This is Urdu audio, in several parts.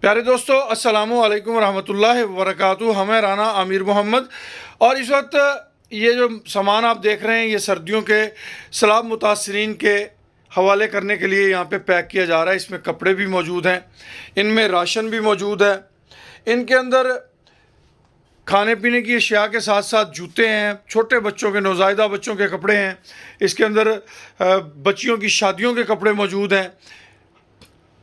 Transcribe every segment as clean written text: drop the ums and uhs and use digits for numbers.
پیارے دوستو، السلام علیکم ورحمۃ اللہ وبرکاتہ. ہمیں رانا امیر محمد. اور اس وقت یہ جو سامان آپ دیکھ رہے ہیں یہ سردیوں کے سیلاب متاثرین کے حوالے کرنے کے لیے یہاں پہ پیک کیا جا رہا ہے. اس میں کپڑے بھی موجود ہیں، ان میں راشن بھی موجود ہے، ان کے اندر کھانے پینے کی اشیاء کے ساتھ ساتھ جوتے ہیں، چھوٹے بچوں کے نوزائیدہ بچوں کے کپڑے ہیں، اس کے اندر بچیوں کی شادیوں کے کپڑے موجود ہیں.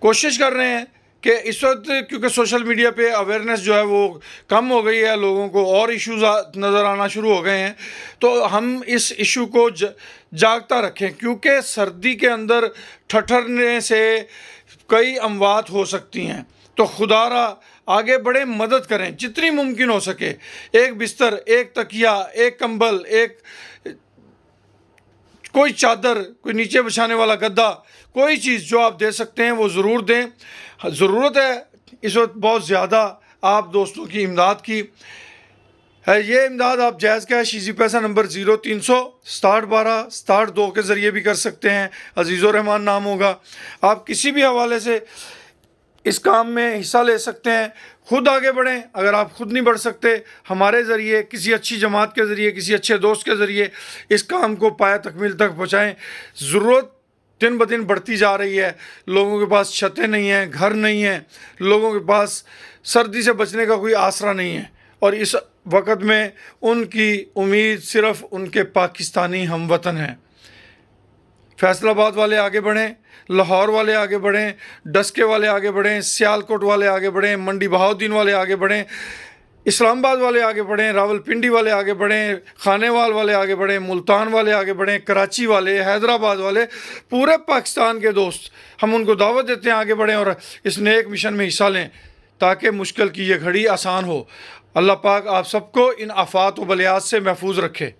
کوشش کر رہے ہیں کہ اس وقت کیونکہ سوشل میڈیا پہ اویئرنیس جو ہے وہ کم ہو گئی ہے، لوگوں کو اور ایشوز نظر آنا شروع ہو گئے ہیں، تو ہم اس ایشو کو جاگتا رکھیں، کیونکہ سردی کے اندر ٹھٹھرنے سے کئی اموات ہو سکتی ہیں. تو خدا را آگے بڑھیں، مدد کریں جتنی ممکن ہو سکے. ایک بستر، ایک تکیہ، ایک کمبل، ایک کوئی چادر، کوئی نیچے بچھانے والا گدا، کوئی چیز جو آپ دے سکتے ہیں وہ ضرور دیں. ضرورت ہے اس وقت بہت زیادہ آپ دوستوں کی امداد کی ہے. یہ امداد آپ جائز کیش ایزی پیسہ نمبر 0300 6712 67 کے ذریعے بھی کر سکتے ہیں. عزیز الرحمان نام ہوگا. آپ کسی بھی حوالے سے اس کام میں حصہ لے سکتے ہیں. خود آگے بڑھیں. اگر آپ خود نہیں بڑھ سکتے، ہمارے ذریعے، کسی اچھی جماعت کے ذریعے، کسی اچھے دوست کے ذریعے اس کام کو پایہ تکمیل تک پہنچائیں. ضرورت دن بدن بڑھتی جا رہی ہے. لوگوں کے پاس چھتیں نہیں ہیں، گھر نہیں ہیں، لوگوں کے پاس سردی سے بچنے کا کوئی آسرا نہیں ہے، اور اس وقت میں ان کی امید صرف ان کے پاکستانی ہم وطن ہیں. فیصل آباد والے آگے بڑھیں، لاہور والے آگے بڑھیں، ڈسکے والے آگے بڑھیں، سیالکوٹ والے آگے بڑھیں، منڈی بہاؤدین والے آگے بڑھیں، اسلام آباد والے آگے بڑھیں، راول پنڈی والے آگے بڑھیں، خانے وال والے آگے بڑھیں، ملتان والے آگے بڑھیں، کراچی والے، حیدرآباد والے، پورے پاکستان کے دوست ہم ان کو دعوت دیتے ہیں آگے بڑھیں اور اس نیک مشن میں حصہ لیں تاکہ مشکل کی یہ گھڑی آسان ہو. اللہ پاک آپ سب کو ان آفات و بلیات سے محفوظ رکھے.